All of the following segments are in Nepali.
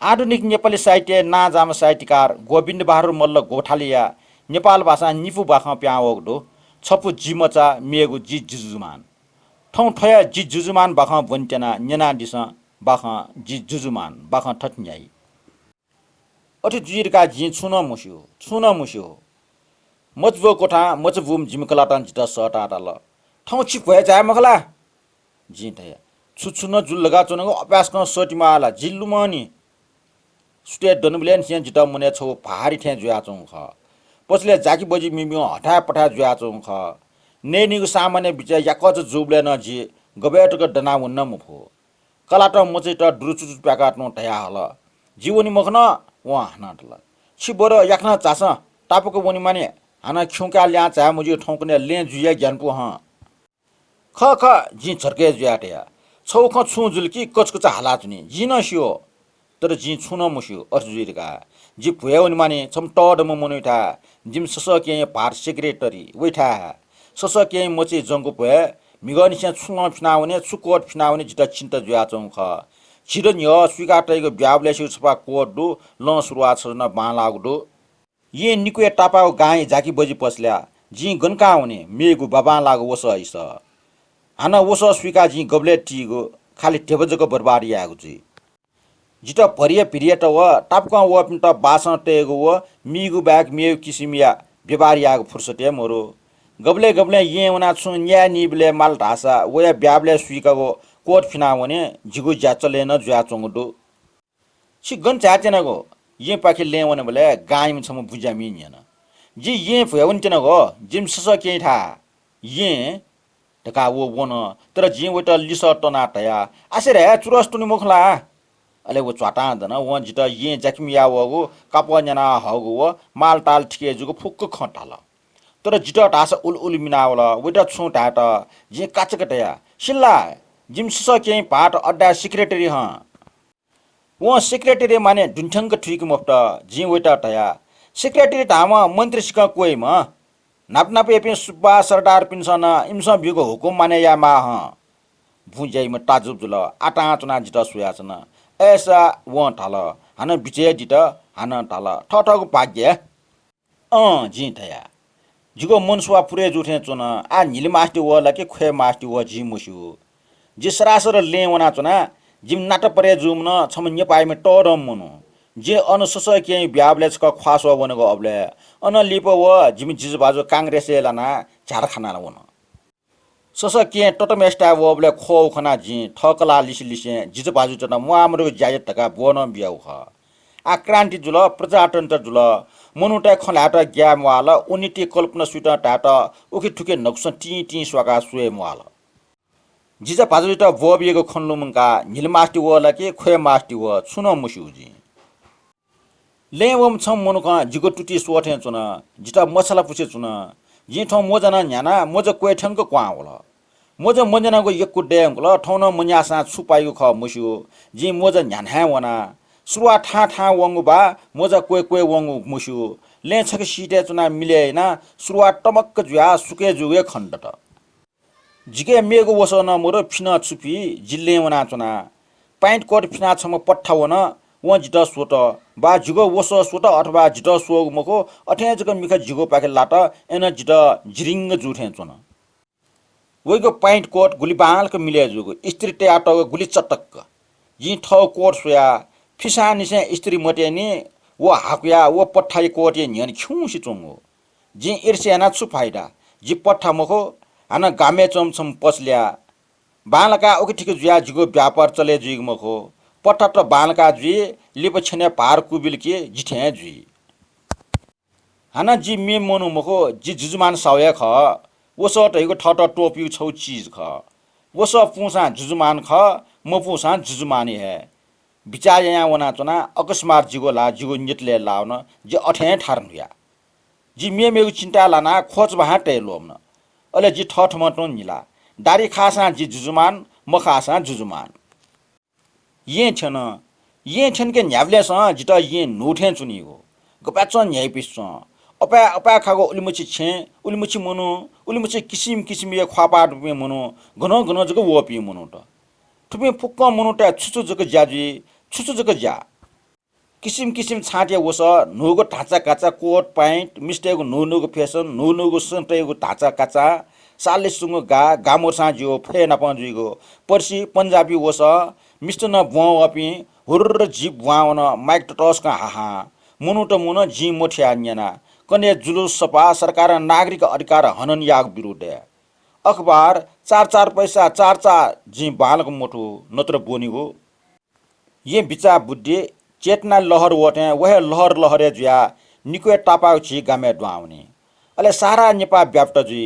आधुनिक नेपाली साहित्य नाजाम साहित्यकार गोविन्द बहादुर मल्ल गोठालिया नेपाल भाषा निफु बाख प्याओगडो छपु जिमचा मेगु जि जुजुमान ठौ ठया जि जुजुमान बाख वन्टेना नेना दिस बाख जि जुजुमान बाख ठट्न्याई अठि जुइरका जि छुन मुस्यो मजबो कोठा मजबुम जिमकलाटन जिता सटा ल ठौ छि भए जाय मखला जि ठया छुछुन जुल्लगा चुनको अभ्यास कन सटिमाला जिल्लुमनी स्टेट डनुब्लेन सिन जिता मुने छौ पहाडी ठे जुया चौ ख पछले जाकी बजी मिमियो हटा पठा जुया चौ ख नेनिगु सामान्य बिचा याकज जुब्ले न जि गबेटको डना हुन्न मुफो कलाट मचिट दुरुचुचु प्याकाट्नु ठया हल जीवनी मखन व हनाटला छिबोर याक्न चास टापको वनि माने हाना खिउका ल्या चा मुजि ठौकने ले जुया ज्ञानपु ह ख ख जि झर्के जुयाटया छौ ख छु जुल्की कचकच हाला चुनी जिन सियो तर जि छुन मुस्यो अर्जुइरका जि भुयाउन माने छम टडम मुनुठा जिम सस के पार सेक्रेटरी वैठा सस के मचे जंगु भए मिगनि से छुन फिनाउने छुकोट फिनाउने जिता चिन्ता जुया चौ ख छिरन य स्वीकाटैको ब्याबले सु छपा कोट दु ल सुरुवात छन बालागु ये निकुए टापाउ गाई जाकी बजी पसल्या जि गनका हुने मेगु बाबा लागु वस इस हाना वस स्वीका जि गबले टीगो खाली टेबजको बर्बादी आगु जी जिता परिया पिरियट व टापका व पिन्ट बासन टेगो व मिगु ब्याग मेउ किसिमिया बेबारी आगु फुर्सते मोरो गबले गबले ये वना छु न्या निबले माल ढासा वया ब्याबले स्वीकागो कोट फिनाउने जिगु ज्याचले न ज्या चंगडो छि गन चाचेनागो ये पाखे लेवन बले गाइम छम बुजा मिन्यन जि ये भयवन तेनगो जिम सस के था ये टका वो वन तर जि वटा लिस टना टया आसेरे चुरस्तुनि मुखला अले वो च्वाटा दन व जिता ये जखमिया वगो कापन्याना हगो व मालटाल ठिके जुगो फुक्क खटाल तर जिता टास उल उल मिनावला वटा छु टाटा जे काचकटया सिल्ला जिम सस के पाट अड्डा सेक्रेटरी ह वो सेक्रेटरी माने दुन्ठंग ठिक मफ्ट जि वटा टया सेक्रेटरी ताम मन्त्री सिका कोइ म नाप नाप एपि सुब्बा सरदार पिन्सन इमस बिगो हुकुम माने या मा ह भुजै म ताजुब जुल आटा चुना जिता सुयाछन ऐसा वो ठाल हान बिचे जिता हान ठाल ठठको भाग्य जि ठया जिगो मनसुवा पुरे जुठे चुन आ नील मास्टी वला के खे मास्टी व जि मुसु जि सरासर ले वना चुना जिम नाट परे जुम न छम नेपाइ मे टरम मनु जे अनुसस के ब्याबले छ ख्वासो बनेको अबले अन लिप व जिम जिज बाजु कांग्रेस लाना झारखाना वन सस के टटमेस्टा वबले खो खना जि ठकला लिसिलिसे जिज बाजु तना मुआमरो ज्याय टका बोन बियाउ ख आ क्रान्ति जुल प्रजातन्त्र जुल मनुटा खलाट ग्याम वाला उनिटी कल्पना सुटा टाटा उखि ठुके नक्स टी टी स्वाका सुए मुआल जिजा बाजुटा बोबिएको खन्लुमका नीलमास्टी वला के खोय मास्टी व छुन मुसिउजी लेवम छम मनुका जिगो टुटी सोठे चुन जिता मसला पुछे चुन जि ठौ मोजना न्याना मोज कोइ ठंग क्वा होला मोज मन्जनाको यक्कु डेंगल ठौन मुन्यासा छुपाइको ख मुसिउ जि मोज न्यान्हा वना सुरुवा ठा ठा वंगु बा मोज कोइ कोइ वंगु मुसिउ ले छक सीटे चुना मिलेना सुरुवा टमक्क जुया सुके जुगे खण्डट जिगे मेगो वसन मोर फिना छुपी जिल्ले वना चुना पाइन्ट कोट फिना छम पट्ठा वन व जित सोट बा जुगो वस सोट अथवा जित सोग मको अठे जग मिख जिगो पाके लाट एन जित जिरिंग जुठे चुन वइगो पाइन्ट कोट गुली बालक मिले जुगो स्त्री टेआट गुली चटक्क जि ठौ कोट सोया फिसा निसे स्त्री मटेनी व हाकुया व पट्ठाई कोट ये न्यन खिउसी चोंगो जि इर्सेना छु फाइदा जि पट्ठा मको हाना गामे चमचम पसल्या बालका ओके ठिक जुया जिगो व्यापार चले जुग मखो पट्टा त बालका जुई लिप छने पार कुबिल के जिठे जुई हाना जि मे मनु मखो जि जुजुमान सावया ख वस टैको ठट टोपी छौ चीज ख वस पुसा जुजुमान ख म पुसा जुजुमानी है विचार यहाँ वना चना अकस्मात जिगो ला जिगो निटले लाउन जे अठे ठार्नुया जि मेगु चिन्ता लाना खोज बहा टेलोम न अले जि ठठ मटन निला दारी खासा जि जुजुमान म खासा जुजुमान ये छन के न्यावले स जिता ये नोठे चुनिगो गपाच न्याय पिस अपा अपा खागो उलिमुची छे उलिमुची मनु उलिमुची किसिम किसिम ये ख्वापा रुपे मनु घनो घनो जको वपी मनु त थुपे फुक्क मनु ता छुछु जको ज्याजी छुछु जको ज्या किसिम किसिम छाँटे वस नुगो ढाँचा काचा कोट प्यान्ट मिस्टेको नुनुगो फेसन नुनुगो सन्टेको ढाँचा काचा सालेसुङ्गो गामोर्सा जियो फे नपजुइगो पर्सी पन्जाबी वस मिस्ट न बुवा अपि हुर्र जिप बुवावन माइक टटस्का हाहा मुनु त मुन जी मोठ्या न्याना कने जुलुस सपा सरकार नागरिक अधिकार हनन याग विरुद्ध अखबार चार चार पैसा चार चार जी बालक मोटो नत्र बोनिगो ये बिचा बुद्धि चेतना लहर वटे वह लहर लहरे जुया निको टापा छि गामे डुआउने अले सारा नेपाल व्याप्त जुई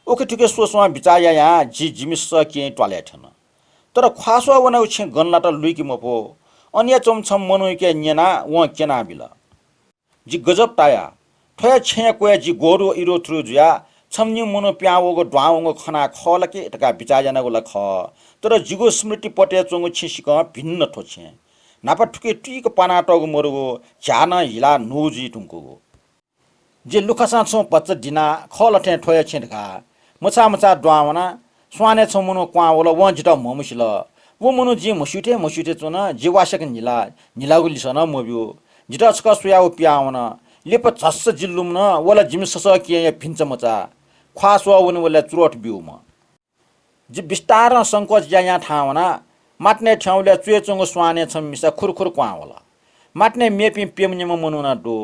ओके ठुके सोसमा बिचाया यहाँ जी जिमिस के टॉयलेट न तर ख्वासो वना छि गन्ला त लुइकी मपो अन्य चमछम मनु के न्यना व केना बिल जी गजब टाया ठय छे कोय जी गोरु इरो थ्रु जुया छम्नी मनु प्यावगो ड्वावगो खना खलके एटका बिचाजना गोला ख तर जिगो स्मृति पटे चंगो छिसिक भिन्न ठोछे नापा ठुके टिक पाना टगो मरुगो झ्यान हिला नोजी टुङको जे लुखसा छौ पच्च दिना खलठे ठोय छेटका मछा मछा ड्वावना स्वाने छौ मनु क्वावलो व जिटा ममुसिल वो मनु जी मसुटे चुन जीवासक निला निलागुली सन मोब्यो जिटा छक सुयाउ प्यावन लेप झस्स जिल्लुम न वला जिमसस के भिन्छ मचा ख्वासो वन वला चुरोट बिउम जि विस्तार संकोच या ठावना माट्ने ठाउँले चुएचंगो स्वाने छम मिसा खुरखुर क्वावला माट्ने मेपि पेमनेम मनुना दो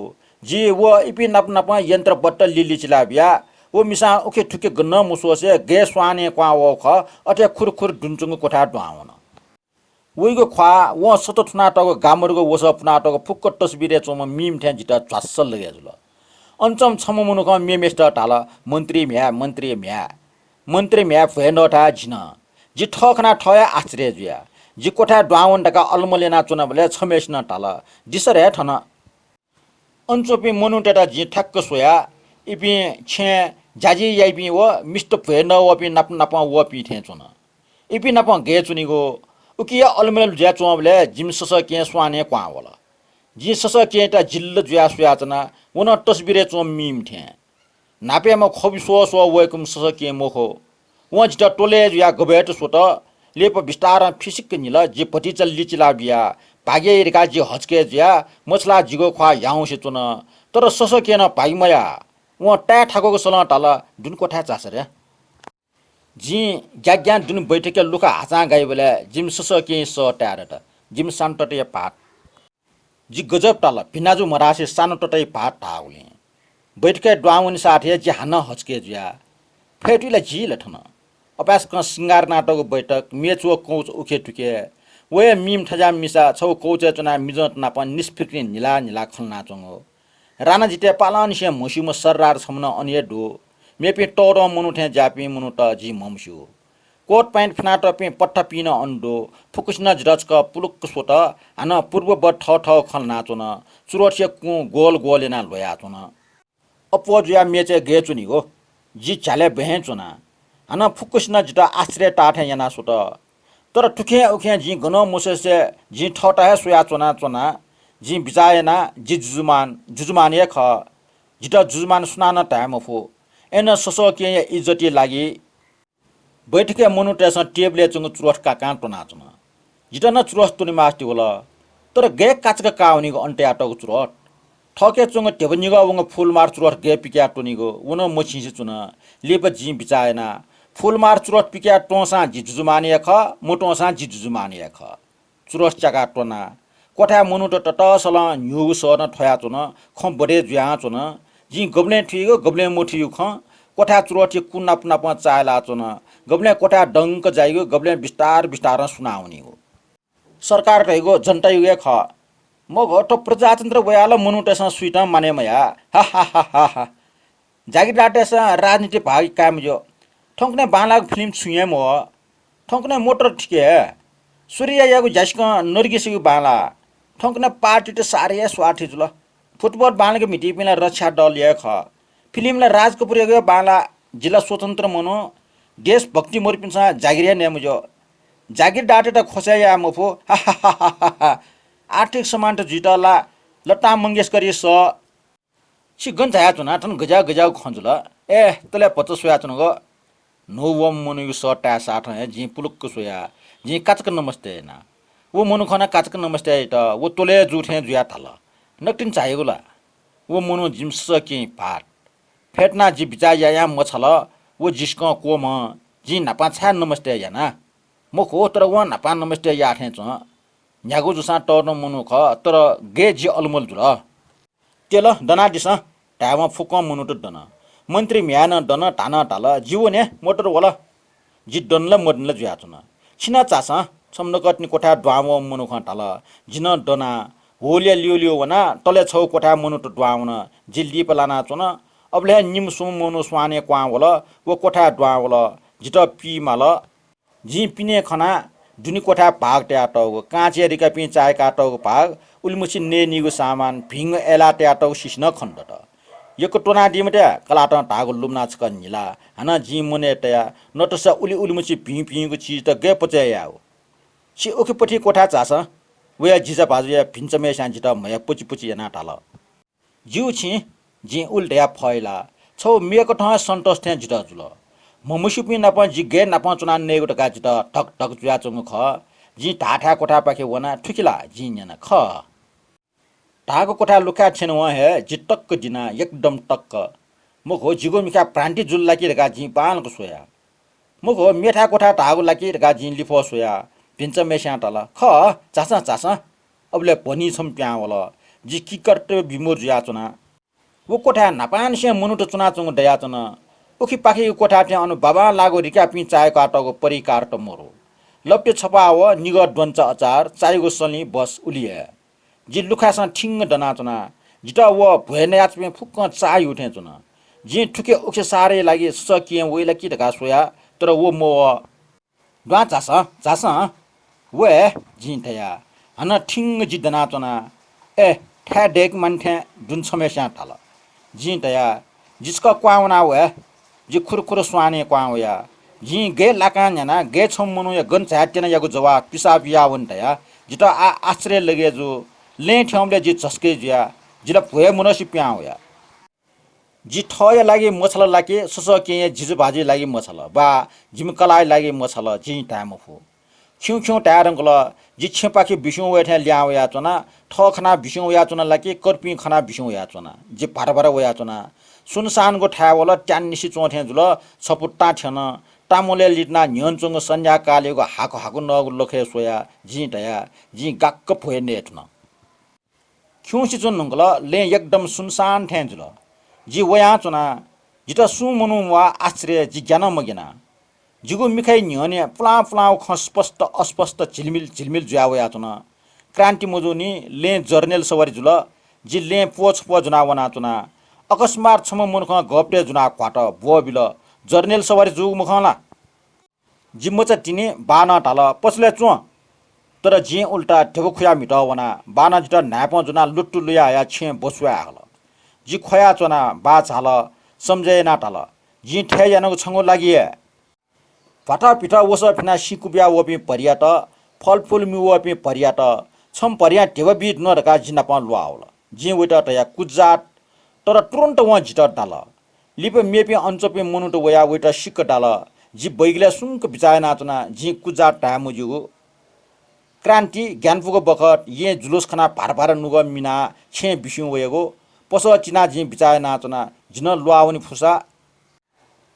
जी वो इपि नप नप यन्त्र बट्ट लिली चिलाबिया वो मिसा ओके ठुके गन्न मुसोसे गे स्वाने क्वावो ख अटे खुरखुर दुन्चंगो कोठा डुआवन वइगो ख्वा व सतथुना टगो गामरगो वस अपना टगो फुक्क तस्बिरे चोम मिम ठ्या जिता च्वासल लगेजुल अञ्चम छम मुनुक मेमेस्ट टाला मन्त्री म्या फेन्डटा झिन जि ठखना ठया आश्चर्य जुया जि कोठा डुआवन डका अलमलेना चुना बले छमेस न टाला दिसरे ठन अञ्चोपि मनुटेटा जि ठक्क सोया इपि छे जाजी याइपि व मिस्ट फेन्ड वपि नप नप वपि ठे चुन इपि नप गे चुनिगो उकिया अलमेल ज्या चोबले जिमसस के स्वाने क्वावला जि सस के ता जिल्ल ज्या सुयाचना वन तस्बिरे चोम मिम ठे नापे म खबि सो वयकुम सस के मोखो व जिटा टोले ज्या गबेट सोत लेप विस्तार फिसिक निल जे पटी चल्ली चिला बिया भागे रिका जे हचके ज्या मछला जिगो ख्वा याउ से चुन तर सस के न पाइमया व टा ठाको सल टाला दुन कोठा चासरे जी ज्ञान दुन बैठके लुका हाचा गाई बेला जिम सस के स टारट जिम सान्टटे पाट जी गजब टाला भिनाजु मरासे सानो टटै पाट टाउले बैठके डुआउन साथे जे हान हचके ज्या फेटुला जी लठन अपास क सिंगार नाटक बैठक मेचो कोच उखे टुके वे मिम ठजा मिसा छौ कोच चना मिजत नापन निस्फिक्री निला निला खलना चंगो राणा जिते पालन से मुसिम सररार छमन अन्य डो मेपि टोर मनुठे जापि मनुट जी ममसु कोट पैंट फनाट पे पट्टा पिन अन्डो फुकुस्न जरजक पुलुक सोत हान पूर्व ब ठ ठ खल नाचुन चुरोटे कु गोल गोलेना लोया चुन अपोजुया मेचे गे चुनि गो जी चाले बहे चुना हान फुकुस्न जटा आश्रय टाठे याना सोत तर टुखे उखे जी गन मुसेसे जी ठटा है सोया चुना चुना जी बिजायना जी जुजुमान एक जिटा जुजुमान सुनान टाइम फो एन ससो के इज्जती लागि बैठके मनुटेसन टेबले चंग चुरट का कान टोना चुना जिटा न चुरट तुनि मास्ति होला तर गे काचका काउनीको अन्टे आटको चुरट ठके चंग टेबनिगो वंग फुल मार चुरट गे पिक्या टोनिगो उन मछिसे चुना लेप जी बिचायना फुल मार चुरट पिक्या टोसा जी जुजुमाने ख मोटोसा जी जुजुमाने ख चुरट चका टोना कोठा मनुट टटसल न्यु सन ठया चुना खम बडे ज्या चुना जी गब्ले ठिगो गब्ले मोठियु ख कोठा चुरटी कुन्ना पुना प चायला चुन गब्ले कोठा डंक जाइगो गब्ले विस्तार सुनाउनी हो सरकार कहिगो जनतायुगे ख म घट प्रजातन्त्र वयाल मनुटेस सुइट माने मया हा जागिर डाटेस राजनीति भाग काम जो ठंकने बालाग फिल्म छुए म ठंकने मोटर ठिके सूर्य यागु जस्क नरगिसिगु बाला ठंकने पार्टी त सारे स्वाठी जुल फुटबल बालके मिटी पिना रक्षा दल या ख फिल्मला राज कपूर गयो बाला जिल्ला स्वतन्त्र मनो देश भक्ति मोरपिनसा जागिरिया नेमुजो जागिर डाटेटा खोसाया मफो आर्थिक समान त जिटला लता मंगेशकरी स छि गन्झाया चुना ठन गजा खंजुल ए तले पच सोया चुन गो नो वम मनु स टा साठ है जी पुलुक सोया जी काचक नमस्ते ना वो मुनु खना काचक नमस्ते त वो तोले जुठे जुया थाल नक्टिन चाहिएको ला वो मुनु जिम्स कि पाट फेटना जी बिचा या मछल वो जिस्क को म जी नापा छा नमस्ते याना म खो तर व नापा नमस्ते या थे च न्यागु जुसा टर्न मुनु ख तर गे जी अलमल जुल तेल दना दिस टाइम फुक मुनु त दन मन्त्री म्यान दन टाना टाल जीव ने मोटर वला जी दनला मदनला जुया चुन छिना चास छम्न कट्नी कोठा ड्वाम मुनु ख टाल जिन दना होलिया लियो वना तले छौ कोठा मुनु त ड्वाउन जिल्ली पलाना चुन अबले निम सुम मुनु स्वाने क्वा वला वो कोठा ड्वा वला जित पी माल जी पिने खना दुनी कोठा भाग ट्याटौ काँचे रिका पि चाय काटौ भाग उलमुसी ने निगु सामान भिङ एला ट्याटौ सिस्न खण्ड त यको टोना दिमट्या कलाट टागु लुम्ना छक निला हना जी मुने ट्या नटस उली उलमुसी भि भिगु चीज त गे पच्या हो छि ओके पठी कोठा चास वे जिजा बाजुया भिन्चमे सान्जित मया पुची पुची याना टाल जिउ छि जी उल्ट्या फैला छौ मेको ठ सन्तोष थे जित जुल ममुसुपि नप जी गे नप चुना नेगु टका जित ठक ठक जुया चंग ख जी ठाठा कोठा पाखे वना ठुकिला जी न्याना ख ढाको कोठा लुका छेन व हे जिटक्क दिना एकदम टक्क मुखो जिगो मिखा प्रान्ति जुल लाकी रका जी पानको सोया मुखो मेठा कोठा ढागो लाकी रका जी लिफो सोया भिन्छ मेस्या टल ख चासा चासा अबले भनी छम प्या वला जी किकट बिमोर जुया चुना वो कोठा नापान से मुनु त चुना चंग दया चुना उखी पाखी कोठा थे अनु बाबा लागो रिका पि चाय काटको परिकार त मोरो लप्टे छपाव निगर द्वंच अचार चाइगो सली बस उलिए जी लुखासँग ठिङ्ग दनाचना जिटा व भुएन याचमे फुक्क चाय उठे चुना जी ठुके उखे सारे लागि सकिए वइला कि ढका सोया तर वो मो द्वा चास चास वे जी थया हन ठिङ्ग जी दनाचना ए ठ्या डेक मान्थे जुन समस्या टाल जी तया जिसका क्वाउना वे जी खुरखुर स्वाने क्वाउया जी गे लाका न्याना गे छम मनु या गन छाटेना याको जवा पिसा बिया वन तया जिटा आ आश्रय लगे जो ले ठ्यामले जी चस्के जिया जिला भुए मनसी प्या होया जी ठय लागि मछल लागि सस के जिजु भाजी लागि मछल बा जिम कलाई लागि मछल जी टाइम फु खिउ खिउ टारंगल जी छेपाकी बिसु वेठा ल्यावया चना ठ खना बिसु या चना लागि कर्पी खना बिसु या चना जी भरभर वया चना सुनसान गो ठावल ट्यान निसी चोथे जुल छपुट्टा छन तामोले लिटना न्यनचुङ संज्ञा कालेको हाको हाको नगु लखे सोया जी दया जी गाक्क फोए नेटन खिउसी चुन नंगल ले एकदम सुनसान थे जुल जी वया चुना जिता सु मनु वा आश्रय जी ज्ञान मगिना जिगु मिखाइ न्यने पुला पुलाउ ख स्पष्ट अस्पष्ट झिलमिल झिलमिल जुया वया चुना क्रान्ति मजुनी ले जर्नेल सवारी जुल जी ले पोछ पो जुना वना चुना अकस्मात छम मुनख गप्टे जुना क्वाट बो बिल जर्नेल सवारी जुग मुखला जिम्मचा तिनी बाना टाल पछले चुवा तर जे उल्टा ढेको खुया मिटावना बाना जिता नाप जुना लुट्टु लुया या छे बसुया हल जी खया चना बा झाल समझे ना टाल जी ठे यानको छंगो लागि फाटा पिठा वस फिना सिकुबिया वपि परियाट फलफुल मिवपि परियाट छम परिया ढेव बिट नरका जिना प लुआवल जी वेटा तया कुजाट तर तुरन्त व जिता डाल लिप मेपि अञ्चपि मुनुट वया वेटा सिक डाल जी बैगला सुंक बिचाय नाचना जी कुजाट टामु जुगु क्रान्ति ज्ञानफुको बखत ये जुलुस खना भार नुग मिना छे बिस्यु वयगो पस चिना जी बिचाय नाचना जिन लुआवनी फुसा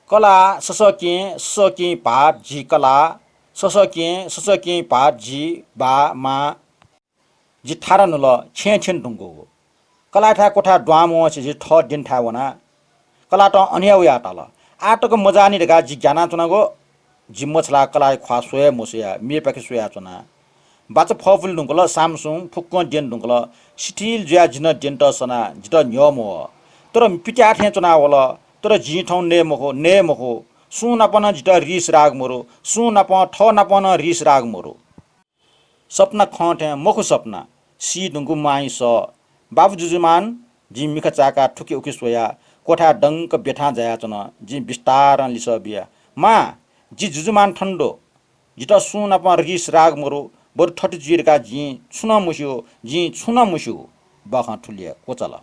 कला ससके पाट जी कला ससके पाट जी बा मा जी थारा नुल छे छेन ढुङ्गो कला ठा कोठा ड्वामो छ जी ठ दिन ठा वना कला त अन्या उया टाल आटको मजानी ढका जी ज्ञाना चुनागो जिम्म छला कला ख्वा सोया मोसया मे पाके सोया चुना बाच फफुल ढुङ्गल सामसुङ फुक्क डेन ढुङ्गल स्टिल ज्या जिन डेन्ट सना जित न्यमो तर पिट्या थे चुना वल तर जी ठौ ने मखो सु नपन जित रिस राग मोरो सु नप ठ नपन रिस राग मोरो सपना खटे मखु सपना सी ढुङ्गु माई स बाबु जुजुमान जी मिख चाका ठुके उके सोया कोठा डङ्क बेठा जाया चन जी बिस्तार लिस बिया मा जी जुजुमान ठण्डो जित सु नप रिस राग मोरो बरु ठट जिरका जी छुना मुस्यो जी छुना मुस्यो बखा ठुलिया कोचला